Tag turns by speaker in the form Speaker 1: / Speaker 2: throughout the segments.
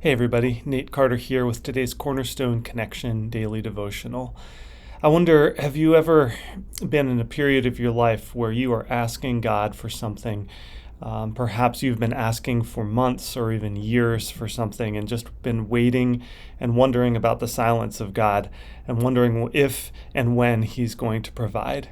Speaker 1: Hey everybody, Nate Carter here with today's Cornerstone Connection Daily Devotional. I wonder, have you ever been in a period of your life where you are asking God for something? Perhaps you've been asking for months or even years for something and just been waiting and wondering about the silence of God and wondering if and when He's going to provide.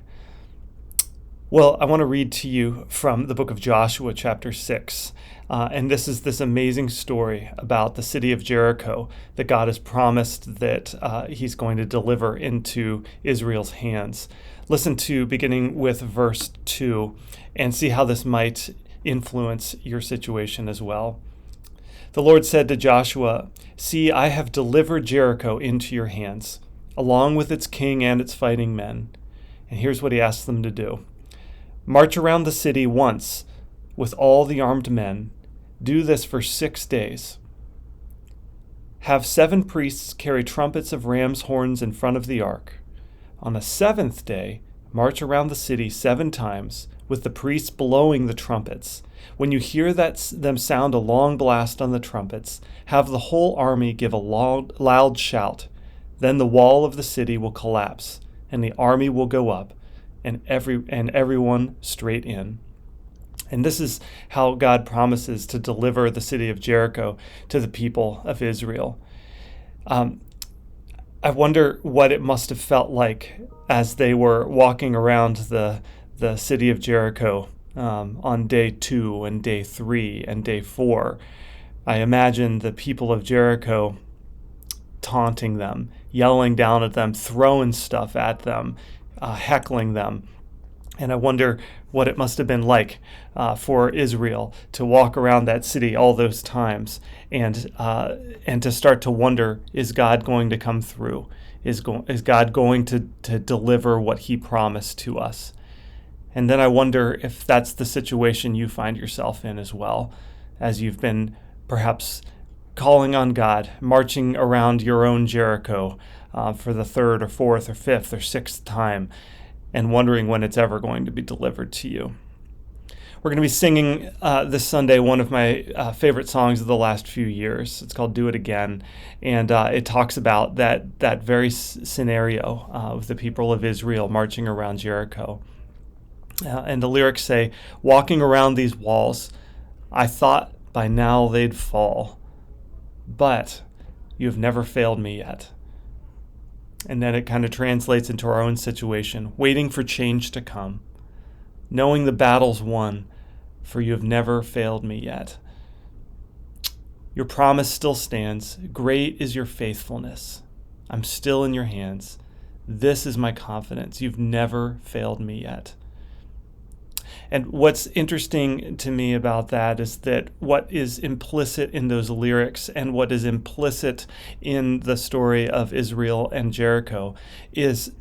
Speaker 1: Well, I want to read to you from the book of Joshua, chapter 6. And this is this amazing story about the city of Jericho that God has promised that He's going to deliver into Israel's hands. Listen to beginning with verse 2 and see how this might influence your situation as well. The Lord said to Joshua, "See, I have delivered Jericho into your hands, along with its king and its fighting men." And here's what He asks them to do. March around the city once with all the armed men. Do this for 6 days. Have 7 priests carry trumpets of ram's horns in front of the ark. On the 7th day, march around the city 7 times with the priests blowing the trumpets. When you hear them sound a long blast on the trumpets, have the whole army give a loud shout. Then the wall of the city will collapse, and the army will go up, and everyone straight in. And this is how God promises to deliver the city of Jericho to the people of Israel. I wonder what it must have felt like as they were walking around the city of Jericho on day 2 and day 3 and day 4. I imagine the people of Jericho taunting them, yelling down at them, throwing stuff at them, heckling them. And I wonder what it must have been like for Israel to walk around that city all those times and to start to wonder, is God going to come through? Is God going to deliver what He promised to us? And then I wonder if that's the situation you find yourself in as well, as you've been perhaps calling on God, marching around your own Jericho for the 3rd or 4th or 5th or 6th time, and wondering when it's ever going to be delivered to you. We're going to be singing this Sunday one of my favorite songs of the last few years. It's called "Do It Again," and it talks about that very scenario of the people of Israel marching around Jericho. And the lyrics say, "Walking around these walls, I thought by now they'd fall, but you have never failed me yet." And then it kind of translates into our own situation, waiting for change to come, knowing the battle's won, for you have never failed me yet. Your promise still stands. Great is your faithfulness. I'm still in your hands. This is my confidence. You've never failed me yet. And what's interesting to me about that is that what is implicit in those lyrics and what is implicit in the story of Israel and Jericho is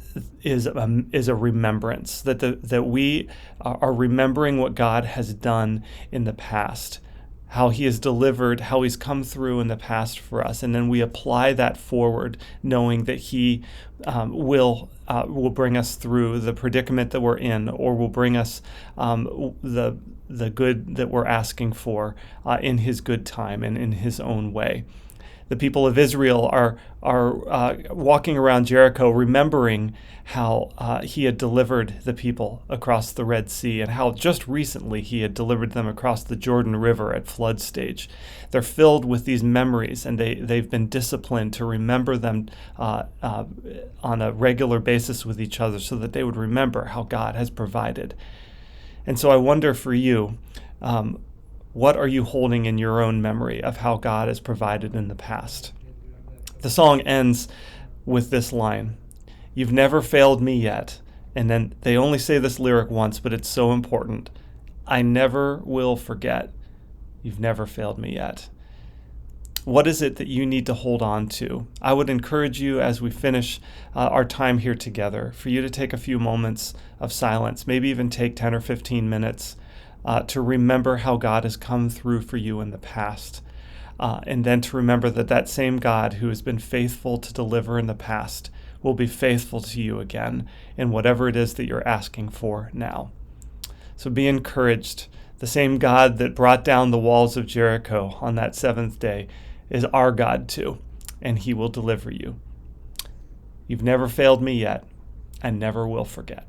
Speaker 1: a remembrance, that we are remembering what God has done in the past, how He has delivered, how He's come through in the past for us, and then we apply that forward, knowing that He will bring us through the predicament that we're in, or will bring us the good that we're asking for in His good time and in His own way. The people of Israel are walking around Jericho, remembering how He had delivered the people across the Red Sea and how just recently He had delivered them across the Jordan River at flood stage. They're filled with these memories, and they've been disciplined to remember them on a regular basis with each other so that they would remember how God has provided. And so I wonder for you, what are you holding in your own memory of how God has provided in the past? The song ends with this line, "You've never failed me yet." And then they only say this lyric once, but it's so important. "I never will forget. You've never failed me yet." What is it that you need to hold on to? I would encourage you as we finish our time here together for you to take a few moments of silence, maybe even take 10 or 15 minutes to remember how God has come through for you in the past. And then to remember that same God who has been faithful to deliver in the past will be faithful to you again in whatever it is that you're asking for now. So be encouraged. The same God that brought down the walls of Jericho on that 7th day is our God too, and he will deliver you. You've never failed me yet, and never will forget.